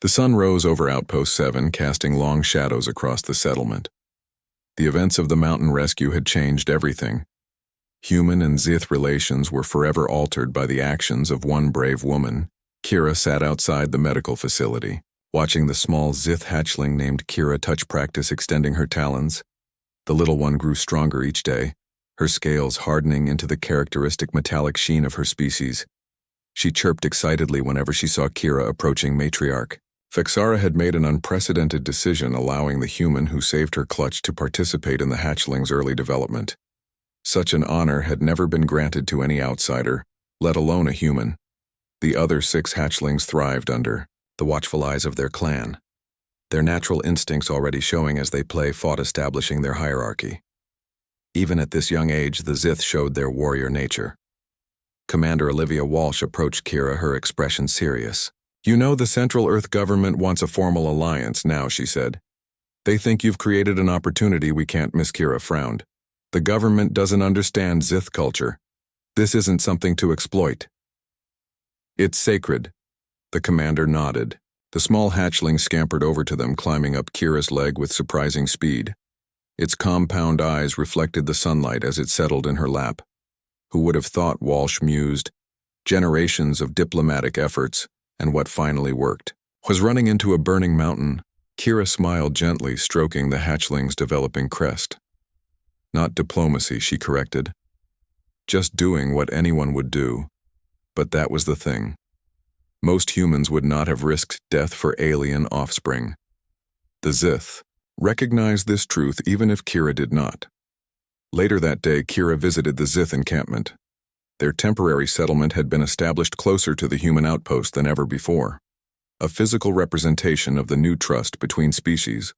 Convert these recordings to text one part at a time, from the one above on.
The sun rose over Outpost 7, casting long shadows across the settlement. The events of the mountain rescue had changed everything. Human and Zith relations were forever altered by the actions of one brave woman. Kira sat outside the medical facility, watching the small Zith hatchling named Kira touch practice extending her talons. The little one grew stronger each day, her scales hardening into the characteristic metallic sheen of her species. She chirped excitedly whenever she saw Kira approaching matriarch. Vexara had made an unprecedented decision, allowing the human who saved her clutch to participate in the hatchling's early development. Such an honor had never been granted to any outsider, let alone a human. The other 6 hatchlings thrived under the watchful eyes of their clan, their natural instincts already showing as they fought establishing their hierarchy. Even at this young age, the Zith showed their warrior nature. Commander Olivia Walsh approached Kira, her expression serious. "You know the Central Earth government wants a formal alliance now," she said. "They think you've created an opportunity we can't miss." Kira frowned. "The government doesn't understand Zith culture. This isn't something to exploit." "It's sacred." The commander nodded. The small hatchling scampered over to them, climbing up Kira's leg with surprising speed. Its compound eyes reflected the sunlight as it settled in her lap. Who would have thought, Walsh mused, generations of diplomatic efforts, and what finally worked was running into a burning mountain. Kira smiled gently, stroking the hatchling's developing crest. "Not diplomacy," she corrected. "Just doing what anyone would do." But that was the thing. Most humans would not have risked death for alien offspring. The Zith recognized this truth even if Kira did not. Later that day, Kira visited the Zith encampment. Their temporary settlement had been established closer to the human outpost than ever before. A physical representation of the new trust between species.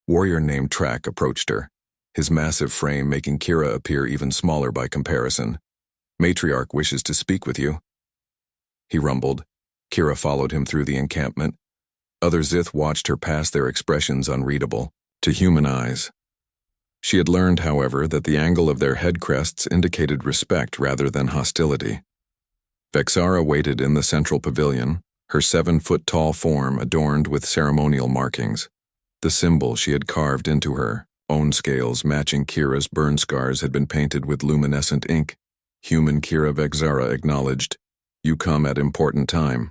Warrior named Track approached her, his massive frame making Kira appear even smaller by comparison. "Matriarch wishes to speak with you," he rumbled. Kira followed him through the encampment. Other Zith watched her pass, their expressions unreadable to human eyes. She had learned, however, that the angle of their head crests indicated respect rather than hostility. Vexara waited in the central pavilion, her 7-foot-tall form adorned with ceremonial markings. The symbol she had carved into her own scales matching Kira's burn scars had been painted with luminescent ink. Human Kira. Vexara acknowledged, "You come at important time."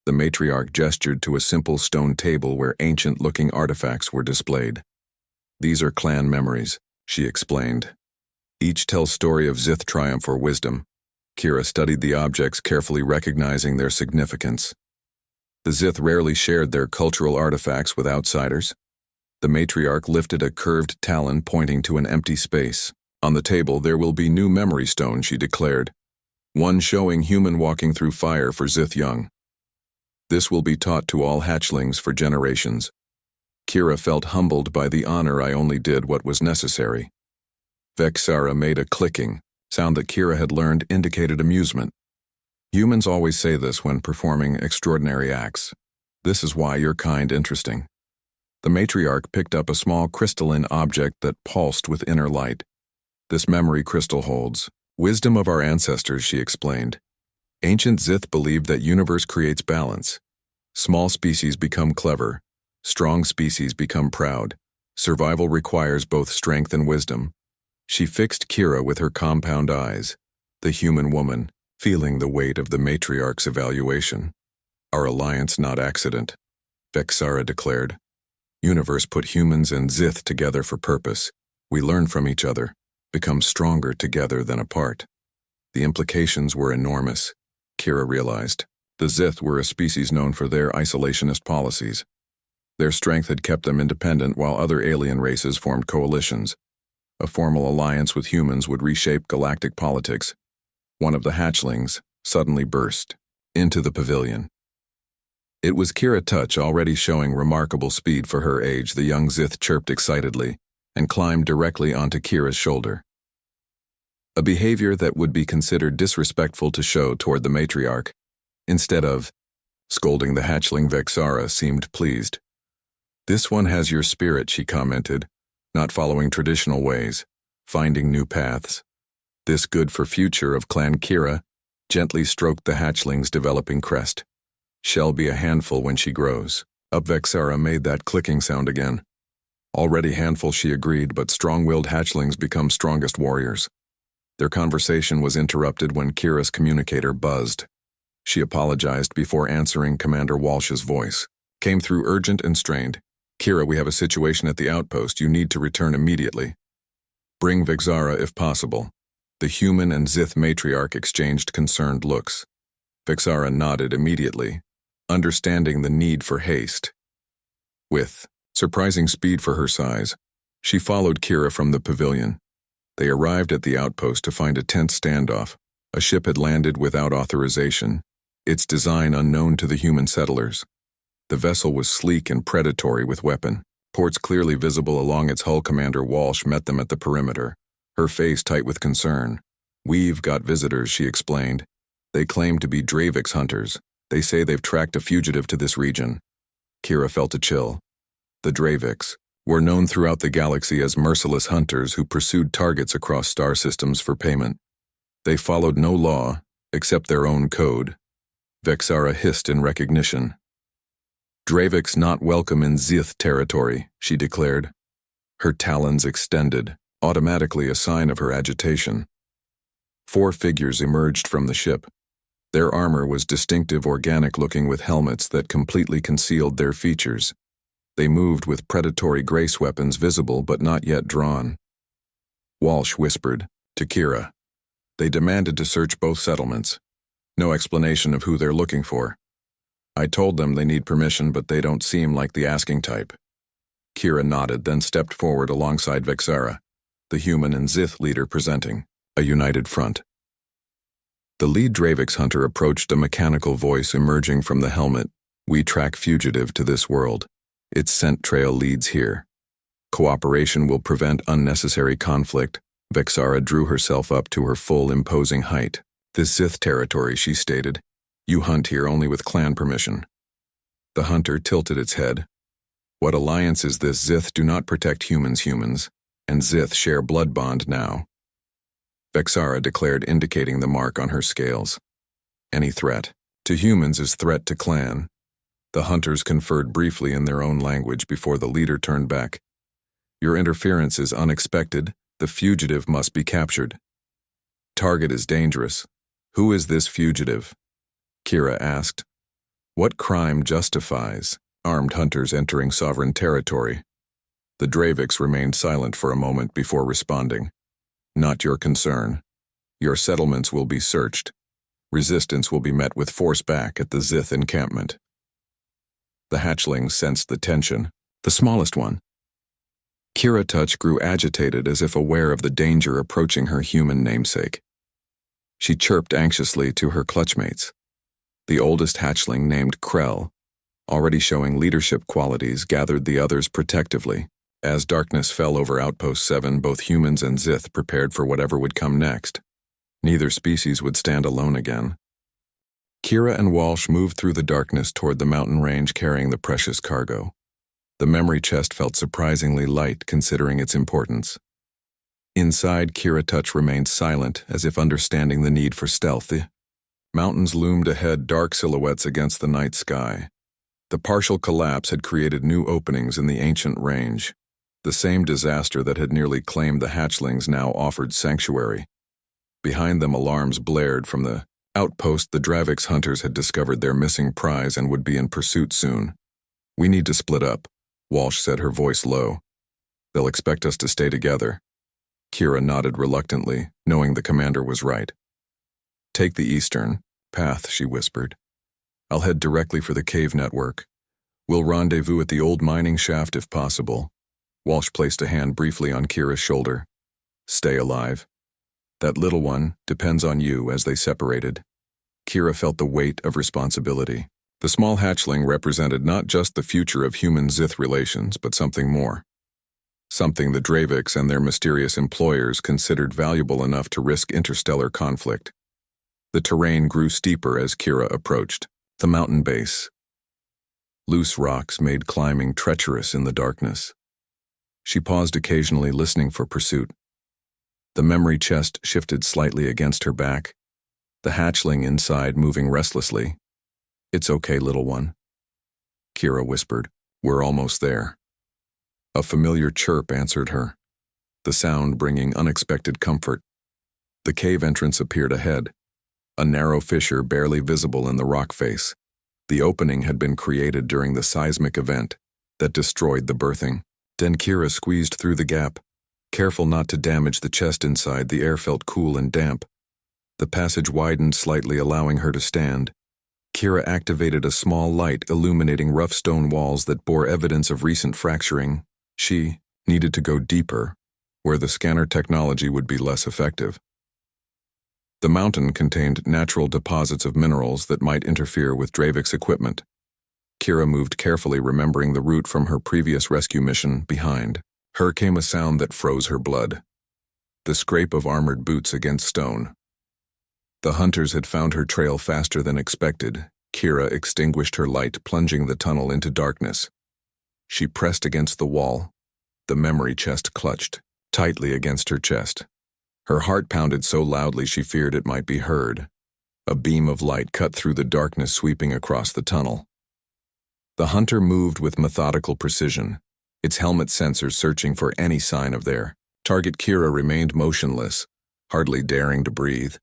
The matriarch gestured to a simple stone table where ancient-looking artifacts were displayed. "These are clan memories," she explained. "Each tells story of Zith triumph or wisdom." Kira studied the objects, carefully recognizing their significance. The Zith rarely shared their cultural artifacts with outsiders. The matriarch lifted a curved talon pointing to an empty space. "On the table there will be new memory stone," she declared. "One showing human walking through fire for Zith young. This will be taught to all hatchlings for generations." Kira felt humbled by the honor. "I only did what was necessary." Vexara made a clicking sound that Kira had learned indicated amusement. Humans always say this when performing extraordinary acts. "This is why you're kind interesting." The matriarch picked up a small crystalline object that pulsed with inner light. "This memory crystal holds wisdom of our ancestors," she explained. "Ancient Zith believed that universe creates balance. Small species become clever. Strong species become proud. Survival requires both strength and wisdom." She fixed Kira with her compound eyes, the human woman, feeling the weight of the matriarch's evaluation. "Our alliance not accident," Vexara declared. "Universe put humans and Zith together for purpose. We learn from each other, become stronger together than apart." The implications were enormous, Kira realized. The Zith were a species known for their isolationist policies. Their strength had kept them independent while other alien races formed coalitions. A formal alliance with humans would reshape galactic politics. One of the hatchlings suddenly burst into the pavilion. It was Kira Touch, already showing remarkable speed for her age. The young Zith chirped excitedly and climbed directly onto Kira's shoulder. A behavior that would be considered disrespectful to show toward the matriarch. Instead of scolding the hatchling, Vexara seemed pleased. "This one has your spirit," she commented, "not following traditional ways, finding new paths. This good for future of Clan." Kira gently stroked the hatchling's developing crest. Shall be a handful when she grows. Vexara made that clicking sound again. Already handful, she agreed, but strong-willed hatchlings become strongest warriors. Their conversation was interrupted when Kira's communicator buzzed. She apologized before answering Commander Walsh's voice. Came through urgent and strained. Kira, we have a situation at the outpost. You need to return immediately. Bring Vexara if possible. The human and Zith matriarch exchanged concerned looks. Vexara nodded immediately, understanding the need for haste. With surprising speed for her size, she followed Kira from the pavilion. They arrived at the outpost to find a tense standoff. A ship had landed without authorization, its design unknown to the human settlers. The vessel was sleek and predatory with weapon. Ports clearly visible along its hull. Commander Walsh met them at the perimeter, her face tight with concern. We've got visitors, she explained. They claim to be Dravix hunters. They say they've tracked a fugitive to this region. Kira felt a chill. The Dravix were known throughout the galaxy as merciless hunters who pursued targets across star systems for payment. They followed no law, except their own code. Vexara hissed in recognition. Dravix not welcome in Zith territory, she declared. Her talons extended, automatically a sign of her agitation. 4 figures emerged from the ship. Their armor was distinctive, organic-looking, with helmets that completely concealed their features. They moved with predatory grace weapons visible but not yet drawn. Walsh whispered to Kira. They demanded to search both settlements. No explanation of who they're looking for. I told them they need permission, but they don't seem like the asking type. Kira nodded, then stepped forward alongside Vexara, the human and Zith leader presenting a united front. The lead Dravix hunter approached, a mechanical voice emerging from the helmet. We track fugitive to this world. Its scent trail leads here. Cooperation will prevent unnecessary conflict. Vexara drew herself up to her full, imposing height. This Zith territory, she stated. You hunt here only with clan permission. The hunter tilted its head. What alliance is this? Zith do not protect humans, and Zith share blood bond now. Vexara declared, indicating the mark on her scales. Any threat to humans is threat to clan. The hunters conferred briefly in their own language before the leader turned back. Your interference is unexpected. The fugitive must be captured. Target is dangerous. Who is this fugitive? Kira asked. What crime justifies armed hunters entering sovereign territory? The Dravix remained silent for a moment before responding. Not your concern. Your settlements will be searched. Resistance will be met with force back at the Zith encampment. The hatchlings sensed the tension, the smallest one. Kira Touch grew agitated, as if aware of the danger approaching her human namesake. She chirped anxiously to her clutchmates. The oldest hatchling, named Krell, already showing leadership qualities, gathered the others protectively. As darkness fell over Outpost 7, both humans and Zith prepared for whatever would come next. Neither species would stand alone again. Kira and Walsh moved through the darkness toward the mountain range, carrying the precious cargo. The memory chest felt surprisingly light, considering its importance. Inside, Kira Touch remained silent, as if understanding the need for stealth. The mountains loomed ahead, dark silhouettes against the night sky. The partial collapse had created new openings in the ancient range. The same disaster that had nearly claimed the hatchlings now offered sanctuary. Behind them, alarms blared from the outpost. The Dravix hunters had discovered their missing prize and would be in pursuit soon. We need to split up, Walsh said, her voice low. They'll expect us to stay together. Kira nodded reluctantly, knowing the commander was right. Take the eastern path, she whispered. I'll head directly for the cave network. We'll rendezvous at the old mining shaft if possible. Walsh placed a hand briefly on Kira's shoulder. Stay alive. That little one depends on you. As they separated, Kira felt the weight of responsibility. The small hatchling represented not just the future of human-Zith relations, but something more. Something the Dravix and their mysterious employers considered valuable enough to risk interstellar conflict. The terrain grew steeper as Kira approached the mountain base. Loose rocks made climbing treacherous in the darkness. She paused occasionally, listening for pursuit. The memory chest shifted slightly against her back, the hatchling inside moving restlessly. It's okay, little one, Kira whispered. We're almost there. A familiar chirp answered her, the sound bringing unexpected comfort. The cave entrance appeared ahead, a narrow fissure barely visible in the rock face. The opening had been created during the seismic event that destroyed the berthing. Then Kira squeezed through the gap. Careful not to damage the chest inside, the air felt cool and damp. The passage widened slightly, allowing her to stand. Kira activated a small light illuminating rough stone walls that bore evidence of recent fracturing. She needed to go deeper, where the scanner technology would be less effective. The mountain contained natural deposits of minerals that might interfere with Dravik's equipment. Kira moved carefully, remembering the route from her previous rescue mission. Behind her came a sound that froze her blood, the scrape of armored boots against stone. The hunters had found her trail faster than expected. Kira extinguished her light, plunging the tunnel into darkness. She pressed against the wall. The memory chest clutched tightly against her chest. Her heart pounded so loudly she feared it might be heard. A beam of light cut through the darkness, sweeping across the tunnel. The hunter moved with methodical precision, its helmet sensors searching for any sign of their target. Kira remained motionless, hardly daring to breathe.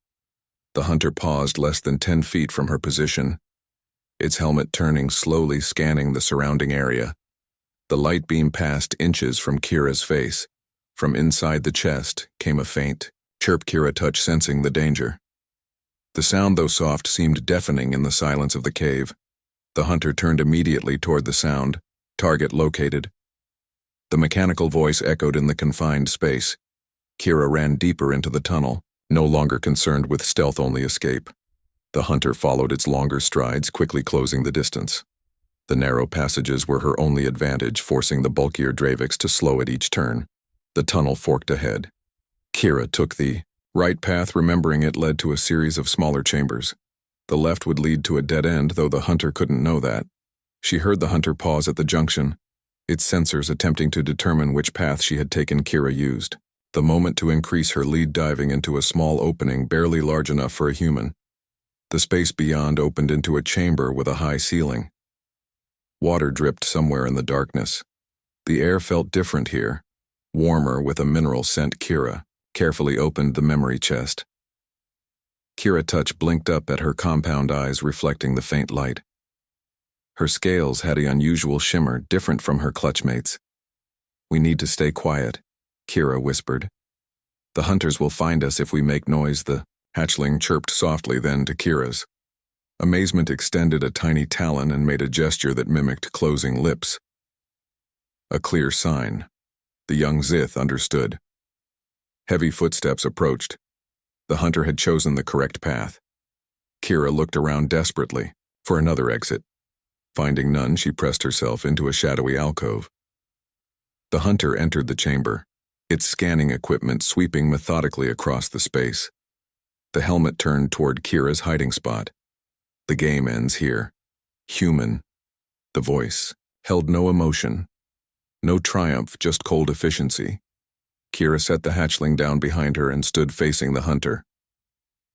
The hunter paused less than 10 feet from her position, its helmet turning slowly, scanning the surrounding area. The light beam passed inches from Kira's face. From inside the chest came a faint chirp. Kira touched, sensing the danger. The sound, though soft, seemed deafening in the silence of the cave. The hunter turned immediately toward the sound. Target located. The mechanical voice echoed in the confined space. Kira ran deeper into the tunnel, no longer concerned with stealth-only escape. The hunter followed its longer strides, quickly closing the distance. The narrow passages were her only advantage, forcing the bulkier Draviks to slow at each turn. The tunnel forked ahead. Kira took the right path, remembering it led to a series of smaller chambers. The left would lead to a dead end, though the hunter couldn't know that. She heard the hunter pause at the junction, its sensors attempting to determine which path she had taken. Kira used the moment to increase her lead, diving into a small opening barely large enough for a human. The space beyond opened into a chamber with a high ceiling. Water dripped somewhere in the darkness. The air felt different here, warmer with a mineral scent. Kira carefully opened the memory chest. Kira touch blinked up at her compound eyes, reflecting the faint light. Her scales had an unusual shimmer, different from her clutchmates. We need to stay quiet, Kira whispered. The hunters will find us if we make noise. The hatchling chirped softly, then to Kira's amazement extended a tiny talon and made a gesture that mimicked closing lips. A clear sign. The young Zith understood. Heavy footsteps approached. The hunter had chosen the correct path. Kira looked around desperately for another exit. Finding none, she pressed herself into a shadowy alcove. The hunter entered the chamber, its scanning equipment sweeping methodically across the space. The helmet turned toward Kira's hiding spot. The game ends here. Human. The voice held no emotion, no triumph, just cold efficiency. Kira set the hatchling down behind her and stood facing the hunter.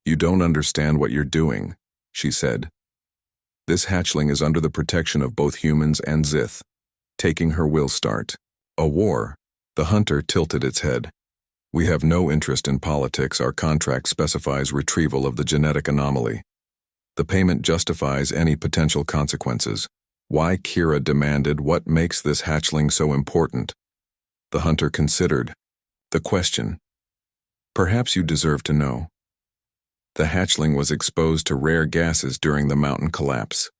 You don't understand what you're doing, she said. This hatchling is under the protection of both humans and Zith. Taking her will start a war. The hunter tilted its head. We have no interest in politics. Our contract specifies retrieval of the genetic anomaly. The payment justifies any potential consequences. Why? Kira demanded. What makes this hatchling so important? The hunter considered the question. Perhaps you deserve to know. The hatchling was exposed to rare gases during the mountain collapse.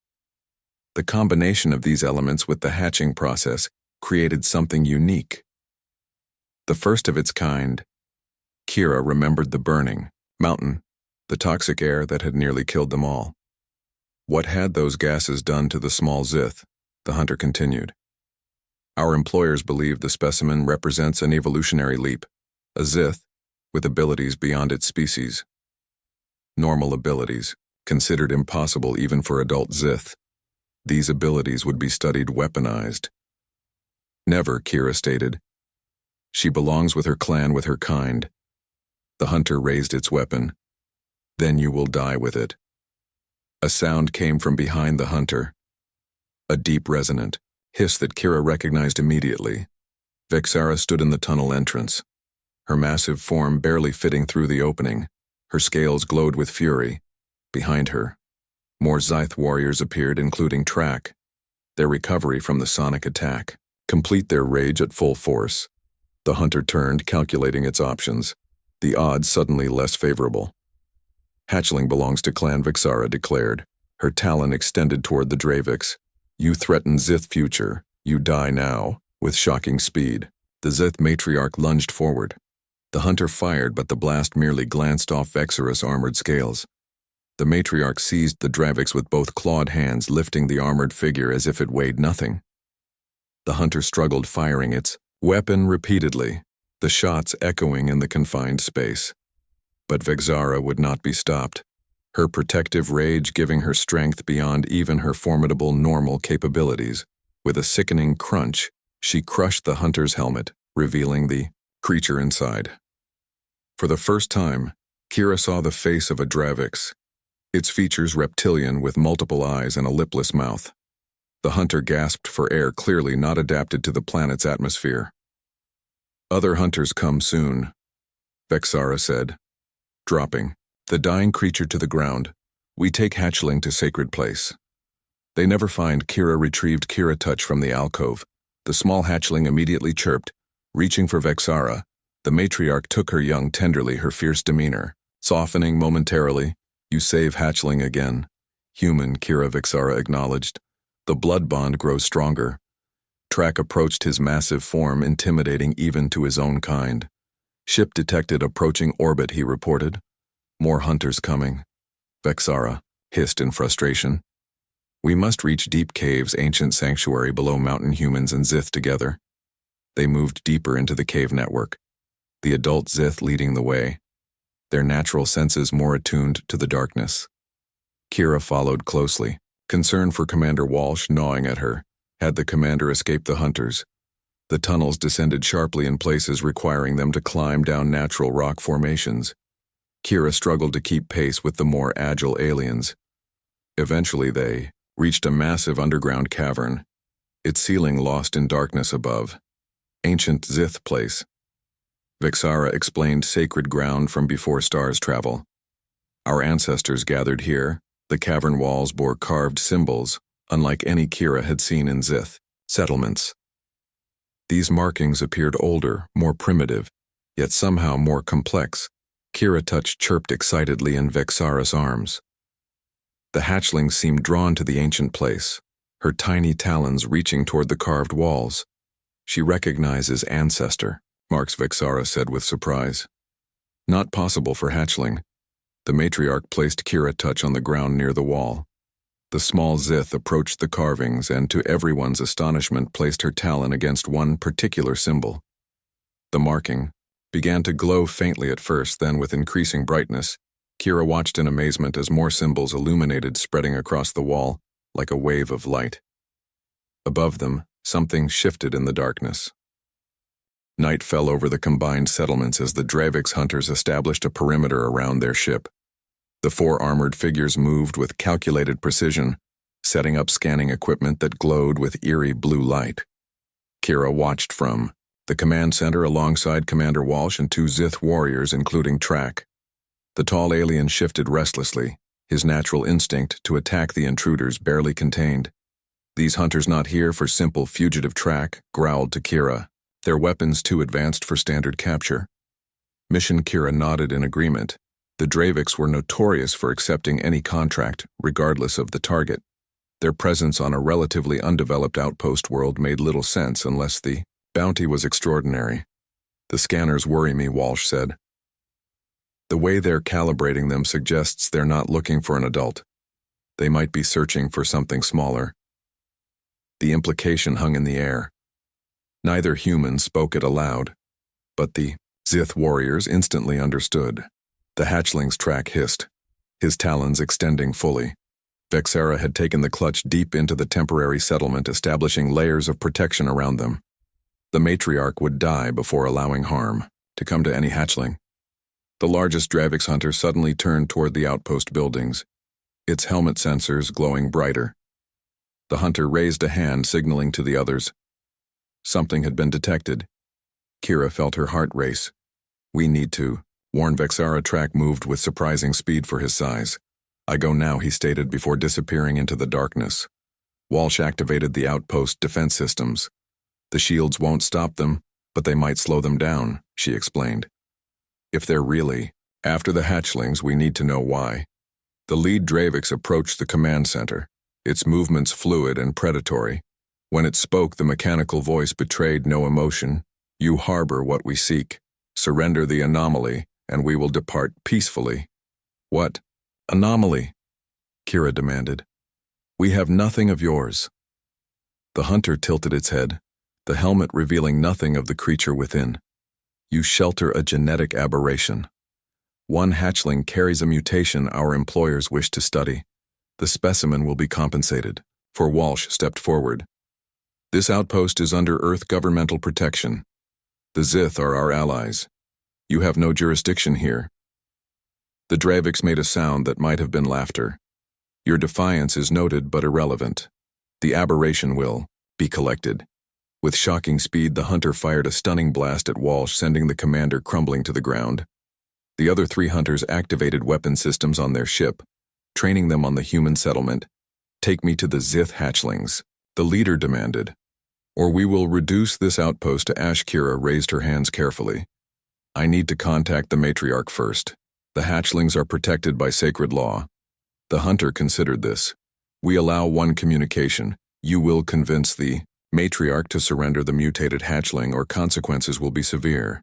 The combination of these elements with the hatching process created something unique. The first of its kind. Kira remembered the burning mountain, the toxic air that had nearly killed them all. What had those gases done to the small Zith? The hunter continued. Our employers believe the specimen represents an evolutionary leap, a Zith with abilities beyond its species. Normal abilities, considered impossible even for adult Zith. These abilities would be studied, weaponized. Never, Kira stated. She belongs with her clan, with her kind. The hunter raised its weapon. Then you will die with it. A sound came from behind the hunter. A deep, resonant hiss that Kira recognized immediately. Vexara stood in the tunnel entrance, her massive form barely fitting through the opening. Her scales glowed with fury. Behind her, more Scythe warriors appeared, including Track, their recovery from the sonic attack. Complete their rage at full force. The hunter turned, calculating its options. The odds suddenly less favorable. Hatchling belongs to Clan Vexara declared, her talon extended toward the Dravix. You threaten Zith future, you die now, with shocking speed. The Zith matriarch lunged forward. The hunter fired, but the blast merely glanced off Vexara's armored scales. The matriarch seized the Dravix with both clawed hands, lifting the armored figure as if it weighed nothing. The hunter struggled, firing its weapon repeatedly, the shots echoing in the confined space. But Vexara would not be stopped, her protective rage giving her strength beyond even her formidable normal capabilities. With a sickening crunch, she crushed the hunter's helmet, revealing the creature inside. For the first time, Kira saw the face of a Dravix, its features reptilian with multiple eyes and a lipless mouth. The hunter gasped for air, clearly not adapted to the planet's atmosphere. Other hunters come soon, Vexara said, dropping the dying creature to the ground. We take Hatchling to Sacred Place. They never find Kira. Retrieved Kira touch from the alcove. The small hatchling immediately chirped, reaching for Vexara. The matriarch took her young tenderly, her fierce demeanor softening momentarily. You save hatchling again. Human, Kira, Vexara acknowledged. The blood bond grows stronger. Track approached his massive form, intimidating even to his own kind. Ship detected approaching orbit, he reported. More hunters coming, Vexara hissed in frustration. We must reach Deep Cave's ancient sanctuary below mountain humans and Zith together. They moved deeper into the cave network, the adult Zith leading the way, their natural senses more attuned to the darkness. Kira followed closely, concern for Commander Walsh gnawing at her. Had the commander escaped the hunters? The tunnels descended sharply in places, requiring them to climb down natural rock formations. Kira struggled to keep pace with the more agile aliens. Eventually they reached a massive underground cavern, its ceiling lost in darkness above. Ancient Zith place. Vexara explained, sacred ground from before stars travel. Our ancestors gathered here. The cavern walls bore carved symbols, unlike any Kira had seen in Zith settlements. These markings appeared older, more primitive, yet somehow more complex. Kira touch chirped excitedly in Vexara's arms. The hatchling seemed drawn to the ancient place, her tiny talons reaching toward the carved walls. She recognizes ancestor, Marx Vexara said with surprise. Not possible for hatchling. The matriarch placed Kira touch on the ground near the wall. The small Zith approached the carvings and, to everyone's astonishment, placed her talon against one particular symbol. The marking began to glow faintly at first, then with increasing brightness. Kira watched in amazement as more symbols illuminated, spreading across the wall like a wave of light. Above them, something shifted in the darkness. Night fell over the combined settlements as the Dravix hunters established a perimeter around their ship. The four armored figures moved with calculated precision, setting up scanning equipment that glowed with eerie blue light. Kira watched from the command center alongside Commander Walsh and two Zith warriors, including Track. The tall alien shifted restlessly, his natural instinct to attack the intruders barely contained. These hunters not here for simple fugitive track, growled to Kira, their weapons too advanced for standard capture. Mission. Kira nodded in agreement. The Dravix were notorious for accepting any contract, regardless of the target. Their presence on a relatively undeveloped outpost world made little sense unless the bounty was extraordinary. The scanners worry me, Walsh said. The way they're calibrating them suggests they're not looking for an adult. They might be searching for something smaller. The implication hung in the air. Neither human spoke it aloud, but the Zith warriors instantly understood. The hatchling's Track hissed, his talons extending fully. Vexara had taken the clutch deep into the temporary settlement, establishing layers of protection around them. The matriarch would die before allowing harm to come to any hatchling. The largest Dravix hunter suddenly turned toward the outpost buildings. its helmet sensors glowing brighter. The hunter raised a hand, signaling to the others. Something had been detected. Kira felt her heart race. "We need to," warned Vexara. Track moved with surprising speed for his size. "I go now," he stated before disappearing into the darkness. Walsh activated the outpost defense systems. "The shields won't stop them, but they might slow them down," she explained. "If they're really after the hatchlings, we need to know why." The lead Dravix approached the command center, its movements fluid and predatory. When it spoke, the mechanical voice betrayed no emotion. "You harbor what we seek. Surrender the anomaly, and we will depart peacefully." "What anomaly?" Kira demanded. "We have nothing of yours." The hunter tilted its head, the helmet revealing nothing of the creature within. "You shelter a genetic aberration. One hatchling carries a mutation our employers wish to study. The specimen will be compensated." For Walsh stepped forward. "This outpost is under Earth governmental protection. The Zith are our allies. You have no jurisdiction here." The Dravix made a sound that might have been laughter. "Your defiance is noted but irrelevant. The aberration will be collected." With shocking speed, the hunter fired a stunning blast at Walsh, sending the commander crumbling to the ground. The other 3 hunters activated weapon systems on their ship, training them on the human settlement. "Take me to the Zith hatchlings," the leader demanded, "or we will reduce this outpost to ash." Kira raised her hands carefully. "I need to contact the matriarch first. The hatchlings are protected by sacred law." The hunter considered this. "We allow one communication. You will convince the matriarch to surrender the mutated hatchling, or consequences will be severe."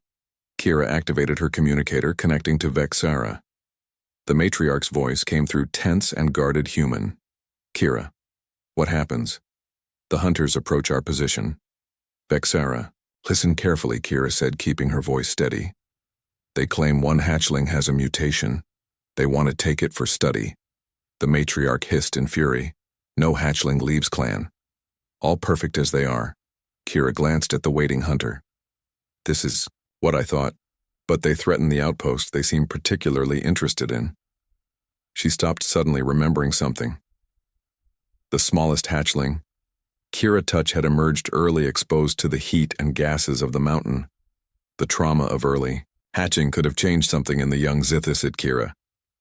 Kira activated her communicator, connecting to Vexara. The matriarch's voice came through tense and guarded human. "Kira, what happens?" "The hunters approach our position." "Vexara, listen carefully," Kira said, keeping her voice steady. "They claim one hatchling has a mutation. They want to take it for study." The matriarch hissed in fury. "No hatchling leaves clan. All perfect as they are." Kira glanced at the waiting hunter. "This is what I thought, but they threaten the outpost they seem particularly interested in." She stopped suddenly, remembering something. The smallest hatchling. Kira Touch had emerged early, exposed to the heat and gases of the mountain. The trauma of early hatching could have changed something in the young Zithis at Kira.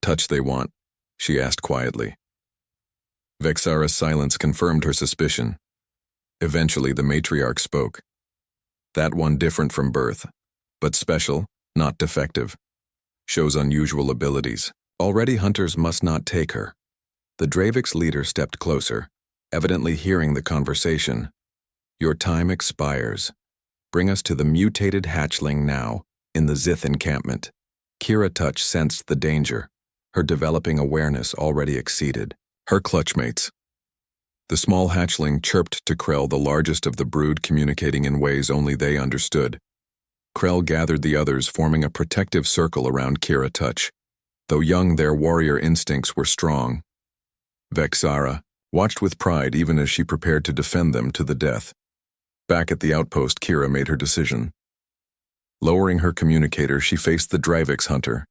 "Touch they want?" she asked quietly. Vexara's silence confirmed her suspicion. Eventually, the matriarch spoke. "That one different from birth, but special, not defective. Shows unusual abilities. Already hunters must not take her." The Dravix leader stepped closer, evidently hearing the conversation. "Your time expires. Bring us to the mutated hatchling now, in the Zith encampment." Kira Touch sensed the danger. Her developing awareness already exceeded her clutchmates. The small hatchling chirped to Krell, the largest of the brood, communicating in ways only they understood. Krell gathered the others, forming a protective circle around Kira Touch. Though young, their warrior instincts were strong. Vexara watched with pride, even as she prepared to defend them to the death. Back at the outpost, Kira made her decision. Lowering her communicator, she faced the Dravix hunter.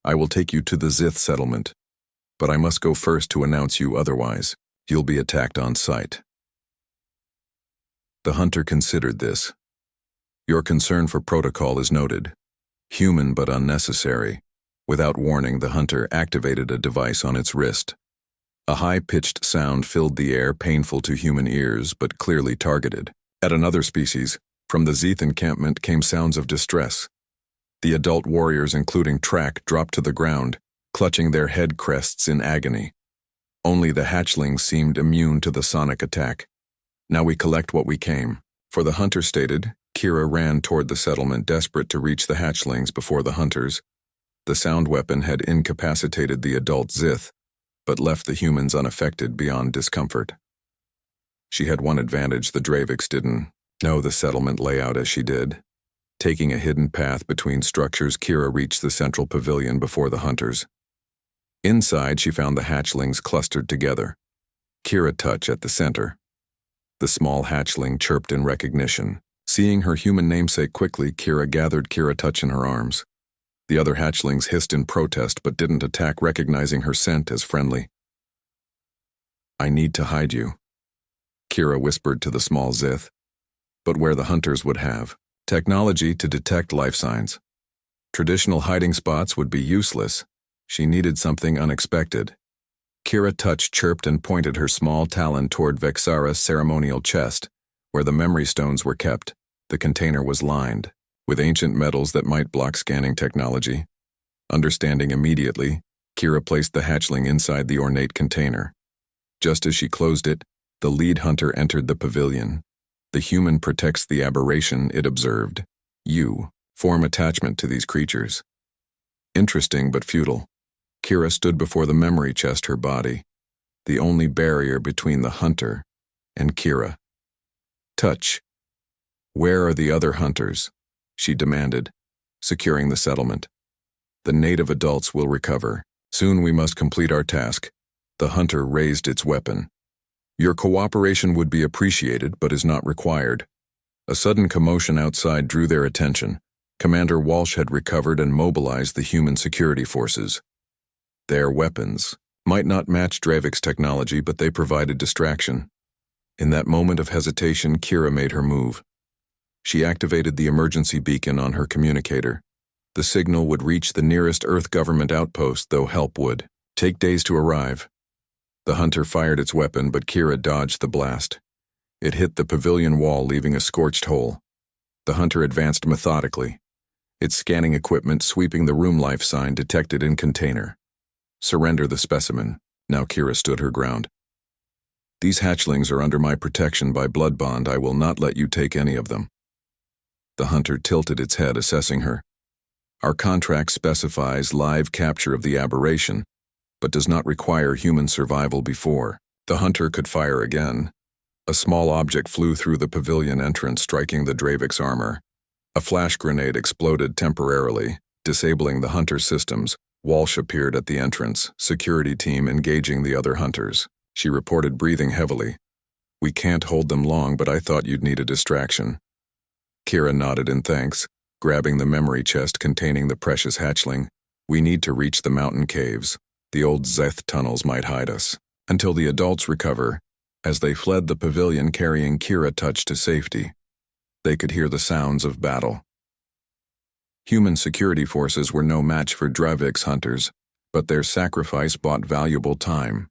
"I will take you to the Zith settlement, but I must go first to announce you, otherwise you'll be attacked on sight." The hunter considered this. "Your concern for protocol is noted. Human but unnecessary." Without warning, the hunter activated a device on its wrist. A high-pitched sound filled the air, painful to human ears, but clearly targeted at another species. From the Zith encampment came sounds of distress. The adult warriors, including Track, dropped to the ground, clutching their head crests in agony. Only the hatchlings seemed immune to the sonic attack. "Now we collect what we came for," the hunter stated. Kira ran toward the settlement, desperate to reach the hatchlings before the hunters. The sound weapon had incapacitated the adult Zith, but left the humans unaffected beyond discomfort. She had one advantage: the Dravix didn't know the settlement layout as she did. Taking a hidden path between structures, Kira reached the central pavilion before the hunters. Inside, she found the hatchlings clustered together. Kira Touch at the center. The small hatchling chirped in recognition. Seeing her human namesake quickly, Kira gathered Kira Touch in her arms. The other hatchlings hissed in protest but didn't attack, recognizing her scent as friendly. I need to hide you, Kira whispered to the small Zith. But where the hunters would have technology to detect life signs. Traditional hiding spots would be useless. She needed something unexpected. Kira Touch chirped and pointed her small talon toward Vexara's ceremonial chest, where the memory stones were kept. The container was lined with ancient metals that might block scanning technology. Understanding immediately, Kira placed the hatchling inside the ornate container. Just as she closed it, the lead hunter entered the pavilion. The human protects the aberration it observed. You form attachment to these creatures. Interesting but futile. Kira stood before the memory chest, her body, the only barrier between the hunter and Kira. Touch. Where are the other hunters? She demanded, securing the settlement. The native adults will recover. Soon we must complete our task. The hunter raised its weapon. Your cooperation would be appreciated, but is not required. A sudden commotion outside drew their attention. Commander Walsh had recovered and mobilized the human security forces. Their weapons might not match Dravik's technology, but they provided distraction. In that moment of hesitation, Kira made her move. She activated the emergency beacon on her communicator. The signal would reach the nearest Earth government outpost, though help would take days to arrive. The hunter fired its weapon, but Kira dodged the blast. It hit the pavilion wall, leaving a scorched hole. The hunter advanced methodically, its scanning equipment sweeping the room life sign detected in container. Surrender the specimen. Now Kira stood her ground. These hatchlings are under my protection by blood bond. I will not let you take any of them. The hunter tilted its head, assessing her. Our contract specifies live capture of the aberration, but does not require human survival before. The hunter could fire again. A small object flew through the pavilion entrance, striking the Dravik's armor. A flash grenade exploded temporarily, disabling the hunter's systems. Walsh appeared at the entrance, security team engaging the other hunters. She reported, breathing heavily. We can't hold them long, but I thought you'd need a distraction. Kira nodded in thanks, grabbing the memory chest containing the precious hatchling. We need to reach the mountain caves. The old Zeth tunnels might hide us. Until the adults recover, as they fled the pavilion carrying Kira Touch to safety, they could hear the sounds of battle. Human security forces were no match for Dravik's hunters, but their sacrifice bought valuable time.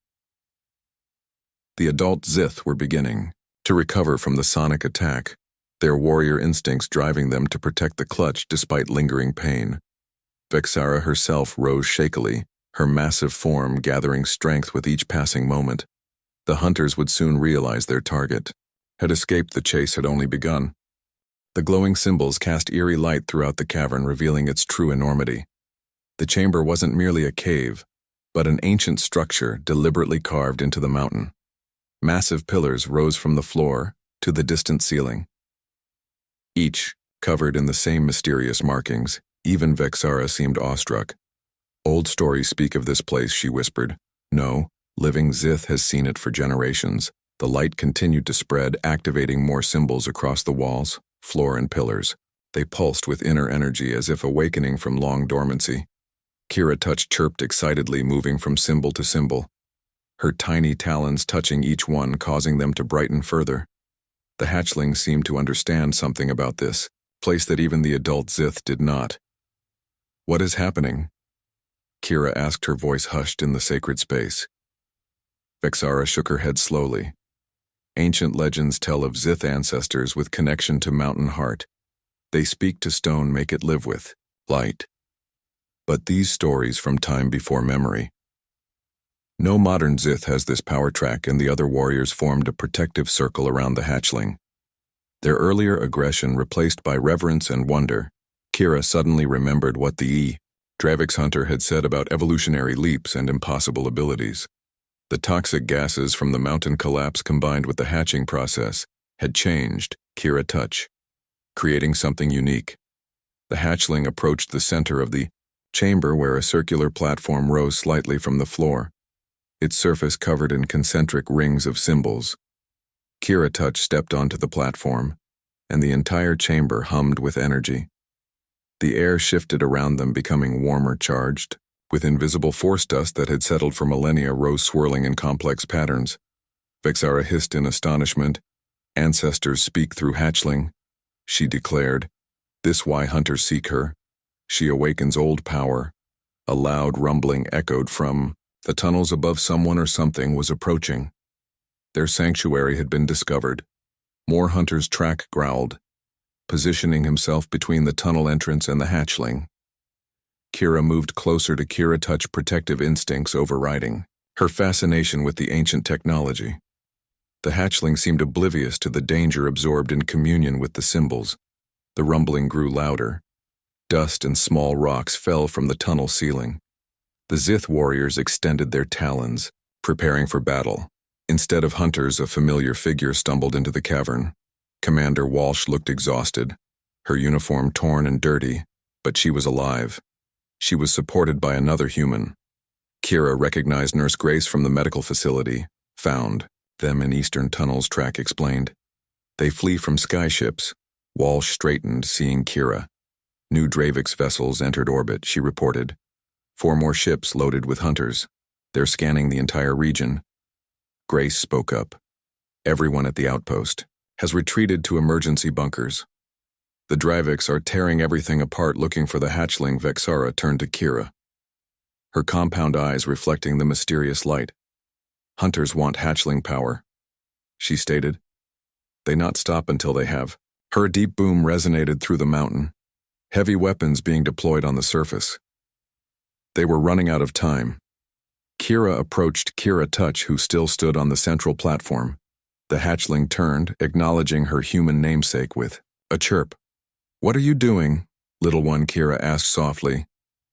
The adult Zith were beginning to recover from the sonic attack, their warrior instincts driving them to protect the clutch despite lingering pain. Vexara herself rose shakily, her massive form gathering strength with each passing moment. The hunters would soon realize their target had escaped. The chase had only begun. The glowing symbols cast eerie light throughout the cavern, revealing its true enormity. The chamber wasn't merely a cave, but an ancient structure deliberately carved into the mountain. Massive pillars rose from the floor to the distant ceiling, each covered in the same mysterious markings. Even Vexara seemed awestruck. Old stories speak of this place, she whispered. No, living Zith has seen it for generations. The light continued to spread, activating more symbols across the walls, floor, and pillars. They pulsed with inner energy as if awakening from long dormancy. Kira Touch chirped excitedly, moving from symbol to symbol, her tiny talons touching each one, causing them to brighten further. The hatchling seemed to understand something about this place that even the adult Zith did not. What is happening? Kira asked, her voice hushed in the sacred space. Vexara shook her head slowly. Ancient legends tell of Zith ancestors with connection to mountain heart. They speak to stone, make it live with light. But these stories from time before memory. No modern Zith has this power track, and the other warriors formed a protective circle around the hatchling. Their earlier aggression replaced by reverence and wonder. Kira suddenly remembered what the Dravik's hunter had said about evolutionary leaps and impossible abilities. The toxic gases from the mountain collapse combined with the hatching process had changed Kira Touch, creating something unique. The hatchling approached the center of the chamber, where a circular platform rose slightly from the floor, its surface covered in concentric rings of symbols. Kira Touch stepped onto the platform, and the entire chamber hummed with energy. The air shifted around them, becoming warmer, charged with invisible force dust that had settled for millennia rose swirling in complex patterns. Vexara hissed in astonishment. Ancestors speak through hatchling, she declared. This why hunters seek her. She awakens old power. A loud rumbling echoed from the tunnels above. Someone or something was approaching. Their sanctuary had been discovered. More hunters' track growled, positioning himself between the tunnel entrance and the hatchling. Kira moved closer to Kira, touch protective instincts overriding her fascination with the ancient technology. The hatchling seemed oblivious to the danger, absorbed in communion with the symbols. The rumbling grew louder. Dust and small rocks fell from the tunnel ceiling. The Zith warriors extended their talons, preparing for battle. Instead of hunters, a familiar figure stumbled into the cavern. Commander Walsh looked exhausted, her uniform torn and dirty, but she was alive. She was supported by another human. Kira recognized Nurse Grace from the medical facility. Found them in eastern tunnels, Track explained. They flee from skyships. Walsh straightened, seeing Kira. New Dravix vessels entered orbit, she reported. 4 more ships loaded with hunters. They're scanning the entire region. Grace spoke up. Everyone at the outpost has retreated to emergency bunkers. The Dravix are tearing everything apart, looking for the hatchling. Vexara turned to Kira, her compound eyes reflecting the mysterious light. Hunters want hatchling power, she stated. They not stop until they have. Her deep boom resonated through the mountain, heavy weapons being deployed on the surface. They were running out of time. Kira approached Kira Touch, who still stood on the central platform. The hatchling turned, acknowledging her human namesake with a chirp. "What are you doing, little one?" Kira asked softly.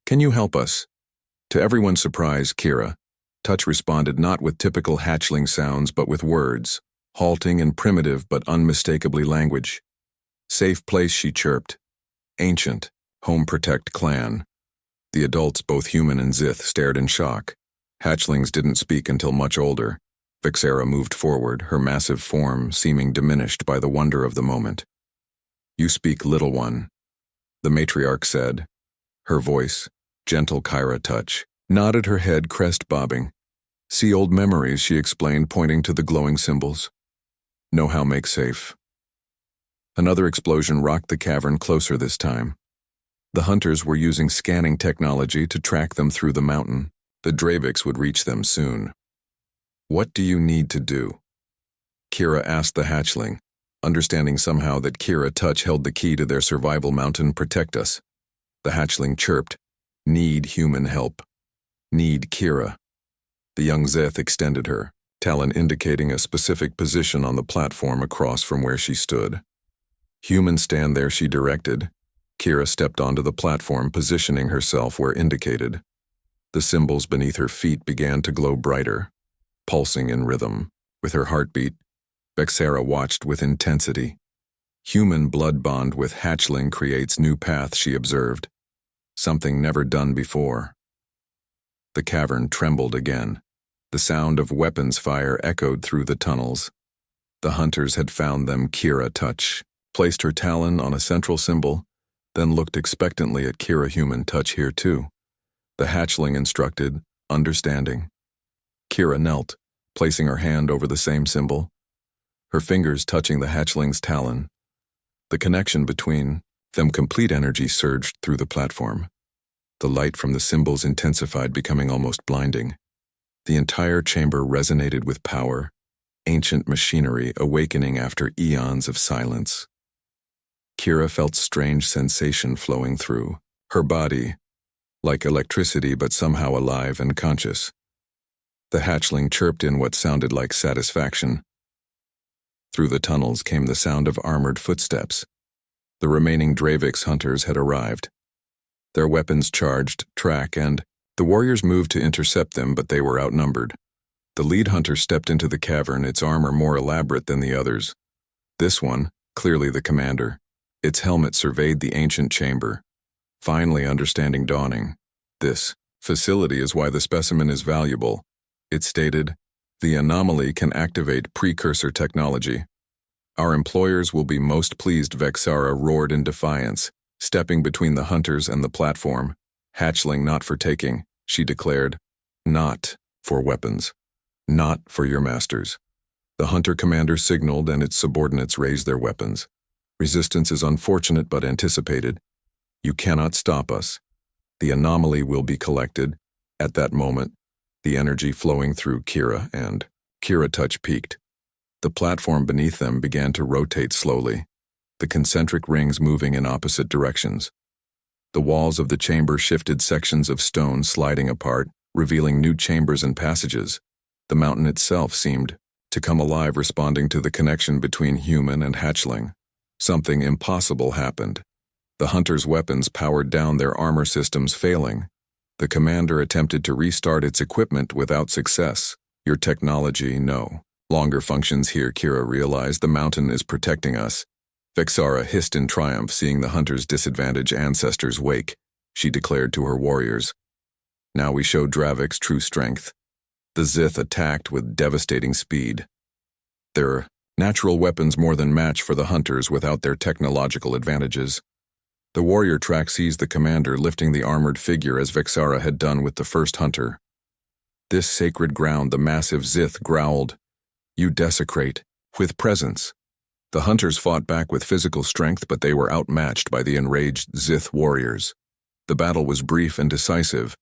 "Can you help us?" To everyone's surprise, Kira Touch responded not with typical hatchling sounds but with words, halting and primitive but unmistakably language. "Safe place," she chirped. "Ancient, home protect clan." The adults, both human and Zith, stared in shock. Hatchlings didn't speak until much older. Vexara moved forward, her massive form seeming diminished by the wonder of the moment. "You speak, little one," the matriarch said. Her voice, gentle. Kira Touch nodded her head, crest bobbing. "See old memories," she explained, pointing to the glowing symbols. "Know how make safe." Another explosion rocked the cavern, closer this time. The hunters were using scanning technology to track them through the mountain. The Dravix would reach them soon. "What do you need to do?" Kira asked the hatchling, understanding somehow that Kira Touch held the key to their survival. "Mountain, protect us." The hatchling chirped. "Need human help. Need Kira." The young Zeth extended her, talon indicating a specific position on the platform across from where she stood. "Human, stand there," she directed. Kira stepped onto the platform, positioning herself where indicated. The symbols beneath her feet began to glow brighter, pulsing in rhythm with her heartbeat. Vexara watched with intensity. "Human blood bond with hatchling creates new path," she observed. "Something never done before." The cavern trembled again. The sound of weapons fire echoed through the tunnels. The hunters had found them. Kira Touch placed her talon on a central symbol, then looked expectantly at Kira. "Human, touch here too." The hatchling instructed, understanding. Kira knelt, placing her hand over the same symbol, her fingers touching the hatchling's talon. The connection between them, complete energy surged through the platform. The light from the symbols intensified, becoming almost blinding. The entire chamber resonated with power, ancient machinery awakening after eons of silence. Kira felt strange sensation flowing through her body, like electricity but somehow alive and conscious. The hatchling chirped in what sounded like satisfaction. Through the tunnels came the sound of armored footsteps. The remaining Dravix hunters had arrived. Their weapons charged, track, and the warriors moved to intercept them, but they were outnumbered. The lead hunter stepped into the cavern, its armor more elaborate than the others. This one, clearly the commander. Its helmet surveyed the ancient chamber, finally understanding dawning. "This facility is why the specimen is valuable," it stated. "The anomaly can activate precursor technology. Our employers will be most pleased." Vexara roared in defiance, stepping between the hunters and the platform. "Hatchling not for taking," she declared. "Not for weapons. Not for your masters." The hunter commander signaled and its subordinates raised their weapons. Resistance is unfortunate but anticipated. You cannot stop us. The anomaly will be collected. At that moment, the energy flowing through Kira and Kira touch peaked. The platform beneath them began to rotate slowly, the concentric rings moving in opposite directions. The walls of the chamber shifted, sections of stone sliding apart, revealing new chambers and passages. The mountain itself seemed to come alive, responding to the connection between human and hatchling. Something impossible happened. The hunter's weapons powered down, their armor systems failing. The commander attempted to restart its equipment without success. Your technology, no longer functions here, Kira realized. The mountain is protecting us. Vexara hissed in triumph, seeing the hunter's disadvantaged ancestors wake. She declared to her warriors, "Now we show Dravik's true strength." The Zith attacked with devastating speed. Their natural weapons more than match for the hunters without their technological advantages. The warrior track seized the commander, lifting the armored figure as Vexara had done with the first hunter. "This sacred ground," the massive Zith growled. "You desecrate with presence." The hunters fought back with physical strength, but they were outmatched by the enraged Zith warriors. The battle was brief and decisive.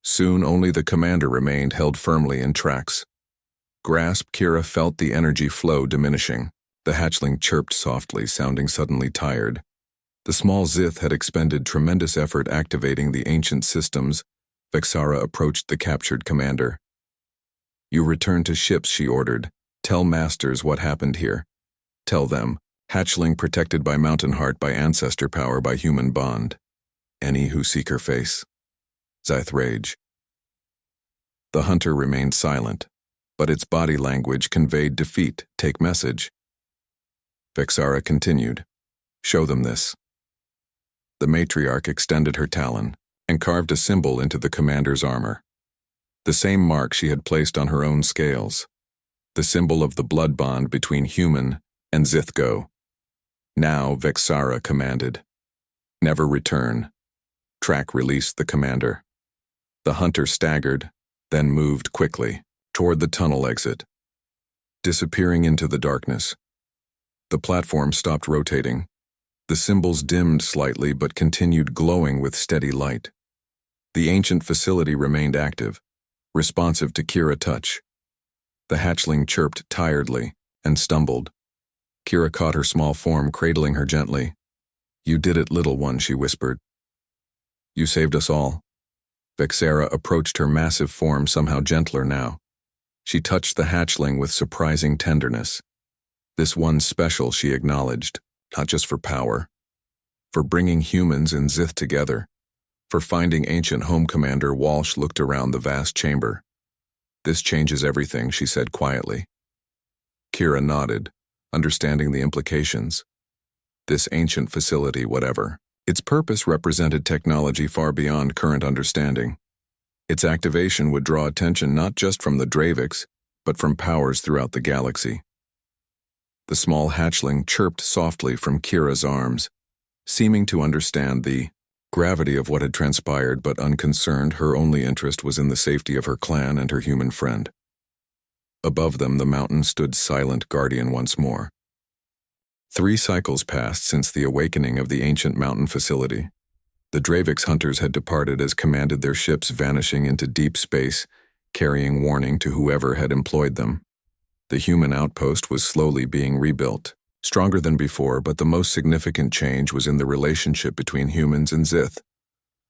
Soon only the commander remained, held firmly in tracks. Grasp, Kira felt the energy flow diminishing. The hatchling chirped softly, sounding suddenly tired. The small Zith had expended tremendous effort activating the ancient systems. Vexara approached the captured commander. "You return to ships," she ordered. "Tell masters what happened here. Tell them, hatchling protected by mountain heart, by ancestor power, by human bond. Any who seek her face." Zith rage. The hunter remained silent, but its body language conveyed defeat. "Take message." Vexara continued. "Show them this." The matriarch extended her talon and carved a symbol into the commander's armor. The same mark she had placed on her own scales. The symbol of the blood bond between human and Zithgo. Now Vexara commanded, "Never return." Track released the commander. The hunter staggered, then moved quickly toward the tunnel exit, disappearing into the darkness. The platform stopped rotating. The symbols dimmed slightly but continued glowing with steady light. The ancient facility remained active, responsive to Kira touch. The hatchling chirped tiredly and stumbled. Kira caught her small form, cradling her gently. "You did it, little one," she whispered. "You saved us all." Vexara approached her massive form, somehow gentler now. She touched the hatchling with surprising tenderness. This one special, she acknowledged, not just for power, for bringing humans and Zith together, for finding ancient home. Commander Walsh looked around the vast chamber. "This changes everything," she said quietly. Kira nodded, understanding the implications. This ancient facility, whatever its purpose, represented technology far beyond current understanding. Its activation would draw attention not just from the Draviks, but from powers throughout the galaxy. The small hatchling chirped softly from Kira's arms, seeming to understand the gravity of what had transpired, but unconcerned. Her only interest was in the safety of her clan and her human friend. Above them, the mountain stood silent, guardian once more. 3 cycles passed since the awakening of the ancient mountain facility. The Dravik's hunters had departed as commanded, their ships vanishing into deep space, carrying warning to whoever had employed them. The human outpost was slowly being rebuilt, stronger than before, but the most significant change was in the relationship between humans and Zith.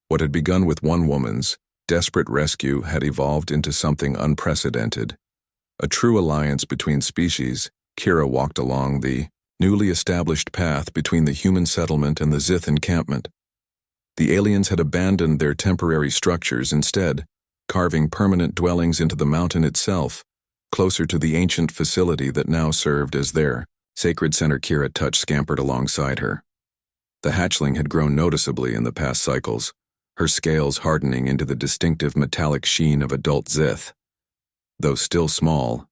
What had begun with one woman's desperate rescue had evolved into something unprecedented. A true alliance between species. Kira walked along the newly established path between the human settlement and the Zith encampment. The aliens had abandoned their temporary structures, instead carving permanent dwellings into the mountain itself, closer to the ancient facility that now served as their sacred center. Kira touch scampered alongside her. The hatchling had grown noticeably in the past cycles, her scales hardening into the distinctive metallic sheen of adult Zith. Though still small,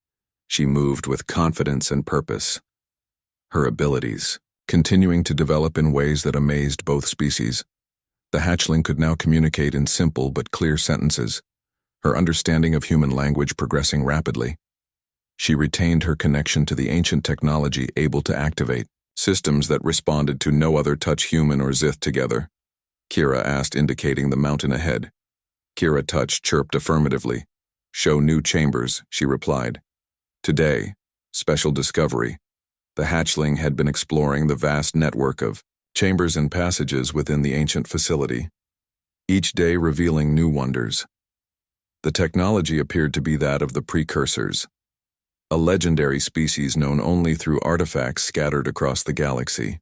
she moved with confidence and purpose. Her abilities continuing to develop in ways that amazed both species. The hatchling could now communicate in simple but clear sentences, her understanding of human language progressing rapidly. She retained her connection to the ancient technology, able to activate systems that responded to no other touch, human or Zith together. Kira asked, indicating the mountain ahead. Kira Touch chirped affirmatively. Show new chambers, she replied. Today, special discovery. The hatchling had been exploring the vast network of chambers and passages within the ancient facility, each day revealing new wonders. The technology appeared to be that of the precursors, a legendary species known only through artifacts scattered across the galaxy.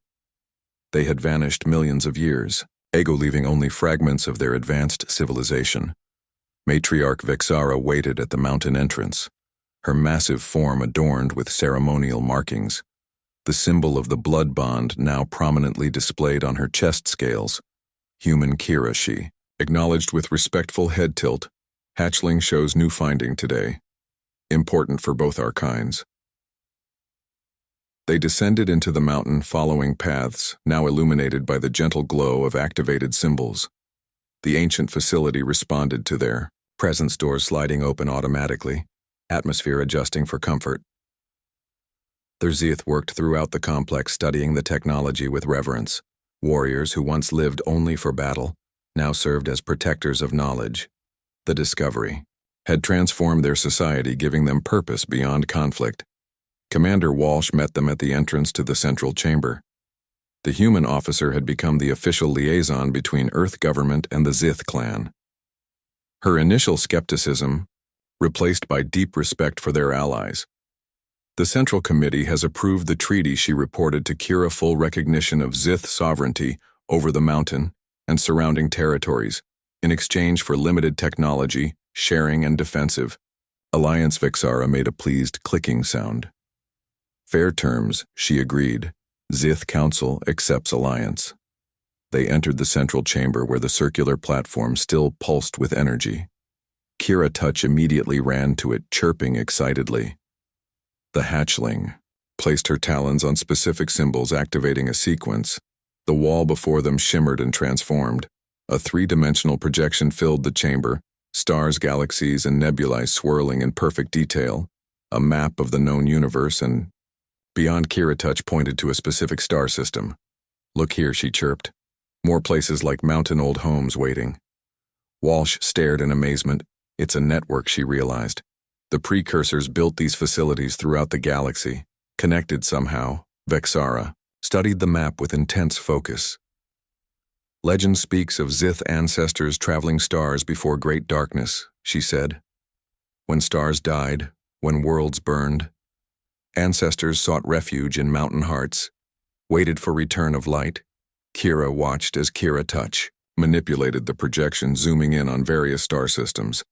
They had vanished millions of years, leaving only fragments of their advanced civilization. Matriarch Vexara waited at the mountain entrance, her massive form adorned with ceremonial markings, the symbol of the blood bond now prominently displayed on her chest scales. Human Kira, she acknowledged with respectful head tilt. Hatchling shows new finding today, important for both our kinds. They descended into the mountain, following paths now illuminated by the gentle glow of activated symbols. The ancient facility responded to their presence, doors sliding open automatically, atmosphere adjusting for comfort. Their Zith worked throughout the complex, studying the technology with reverence. Warriors who once lived only for battle now served as protectors of knowledge. The discovery had transformed their society, giving them purpose beyond conflict. Commander Walsh met them at the entrance to the central chamber. The human officer had become the official liaison between Earth government and the Zith clan. Her initial skepticism replaced by deep respect for their allies. The Central Committee has approved the treaty, she reported to Kira, full recognition of Zith sovereignty over the mountain and surrounding territories, in exchange for limited technology, sharing and defensive. Alliance. Vexara made a pleased clicking sound. Fair terms, she agreed. Zith Council accepts alliance. They entered the central chamber where the circular platform still pulsed with energy. Kira Touch immediately ran to it, chirping excitedly. The hatchling placed her talons on specific symbols, activating a sequence. The wall before them shimmered and transformed. A three-dimensional projection filled the chamber, stars, galaxies, and nebulae swirling in perfect detail, a map of the known universe, and beyond. Kira Touch pointed to a specific star system. Look here, she chirped. More places like mountain old homes waiting. Walsh stared in amazement. It's a network, she realized. The precursors built these facilities throughout the galaxy, connected somehow. Vexara studied the map with intense focus. Legend speaks of Zith ancestors traveling stars before great darkness, she said. When stars died, when worlds burned, ancestors sought refuge in mountain hearts, waited for return of light. Kira watched as Kira Touch manipulated the projection, zooming in on various star systems,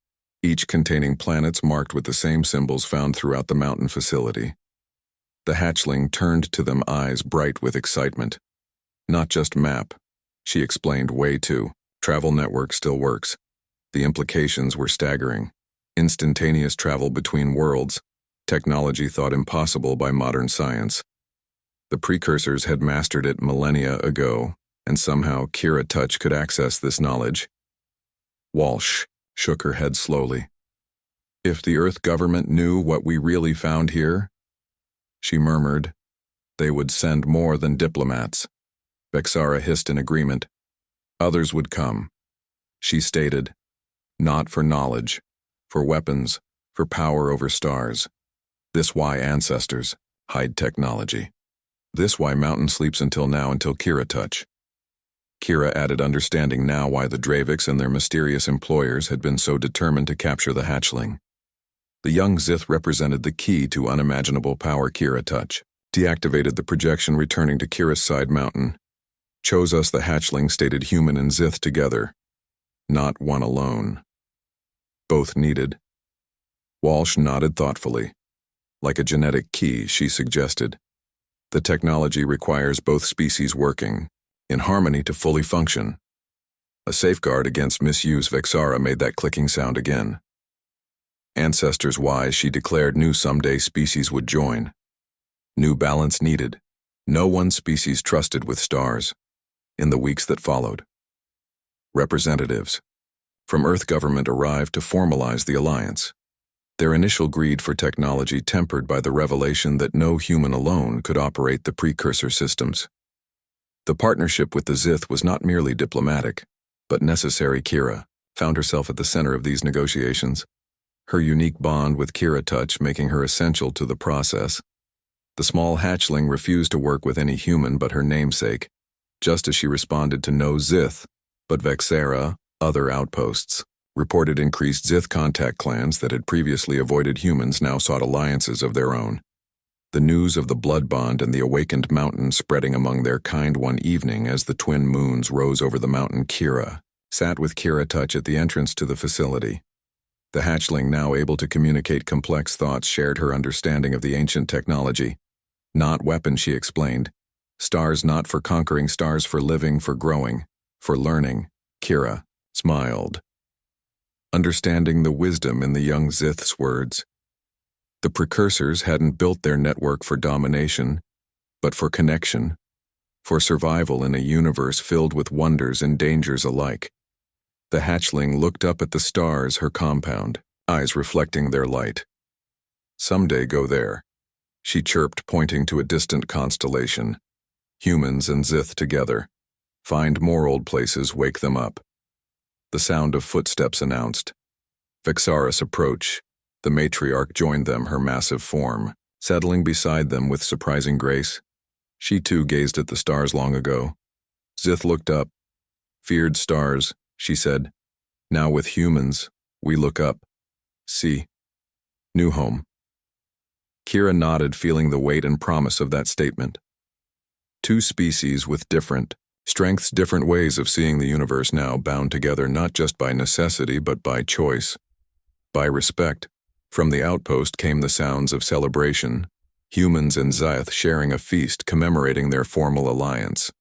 each containing planets marked with the same symbols found throughout the mountain facility. The hatchling turned to them, eyes bright with excitement. Not just map, she explained. Way too. Travel network still works. The implications were staggering. Instantaneous travel between worlds, technology thought impossible by modern science. The precursors had mastered it millennia ago, and somehow Kira Touch could access this knowledge. Walsh shook her head slowly. If the Earth government knew what we really found here, she murmured, they would send more than diplomats. Vexara hissed in agreement. Others would come, she stated. Not for knowledge, for weapons, for power over stars. This why ancestors hide technology. This why mountain sleeps until now, until Kira Touch. Kira added, understanding now why the Draviks and their mysterious employers had been so determined to capture the hatchling. The young Zith represented the key to unimaginable power. Kira Touch deactivated the projection, returning to Kira's side mountain. Chose us, the hatchling stated, human and Zith together. Not one alone. Both needed. Walsh nodded thoughtfully. Like a genetic key, she suggested. The technology requires both species working in harmony to fully function. A safeguard against misuse. Vexara made that clicking sound again. Ancestors wise, she declared, knew someday species would join. New balance needed. No one species trusted with stars. In the weeks that followed, representatives from Earth government arrived to formalize the alliance. their initial greed for technology tempered by the revelation that no human alone could operate the precursor systems. The partnership with the Zith was not merely diplomatic, but necessary. Kira found herself at the center of these negotiations, her unique bond with Kira Touch making her essential to the process. The small hatchling refused to work with any human but her namesake, just as she responded to no Zith, but Vexera, other outposts. Reported increased Zith contact clans that had previously avoided humans now sought alliances of their own. The news of the blood bond and the awakened mountain spreading among their kind one evening as the twin moons rose over the mountain. Kira sat with Kira Touch at the entrance to the facility. The hatchling, now able to communicate complex thoughts, shared her understanding of the ancient technology. Not weapons, she explained. Stars not for conquering, stars for living, for growing, for learning. Kira smiled, understanding the wisdom in the young Zith's words. The precursors hadn't built their network for domination, but for connection, for survival in a universe filled with wonders and dangers alike. The hatchling looked up at the stars, her compound, eyes reflecting their light. Someday go there, she chirped, pointing to a distant constellation. Humans and Zith together. Find more old places, wake them up. The sound of footsteps announced. Vexaris approached. The matriarch joined them, her massive form, settling beside them with surprising grace. She too gazed at the stars long ago. Zith looked up. Feared stars, she said. Now with humans, we look up. See. New home. Kira nodded, feeling the weight and promise of that statement. Two species with different strengths, different ways of seeing the universe, now bound together not just by necessity but by choice, by respect. From the outpost came the sounds of celebration, humans and Zith sharing a feast commemorating their formal alliance.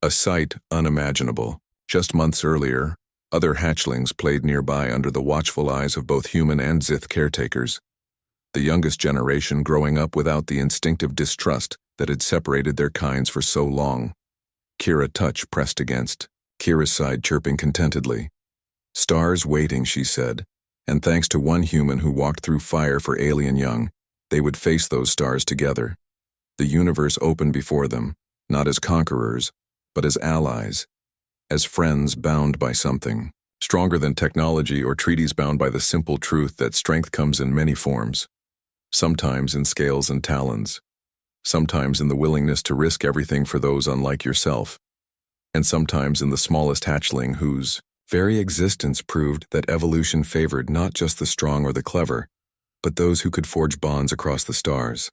A sight unimaginable. Just months earlier, other hatchlings played nearby under the watchful eyes of both human and Zith caretakers, the youngest generation growing up without the instinctive distrust that had separated their kinds for so long. Kira Touch pressed against Kira's side, chirping contentedly. Stars waiting, she said, and thanks to one human who walked through fire for alien young, they would face those stars together. The universe opened before them, not as conquerors, but as allies, as friends bound by something stronger than technology or treaties, bound by the simple truth that strength comes in many forms, sometimes in scales and talons, sometimes in the willingness to risk everything for those unlike yourself, and sometimes in the smallest hatchling whose very existence proved that evolution favored not just the strong or the clever, but those who could forge bonds across the stars.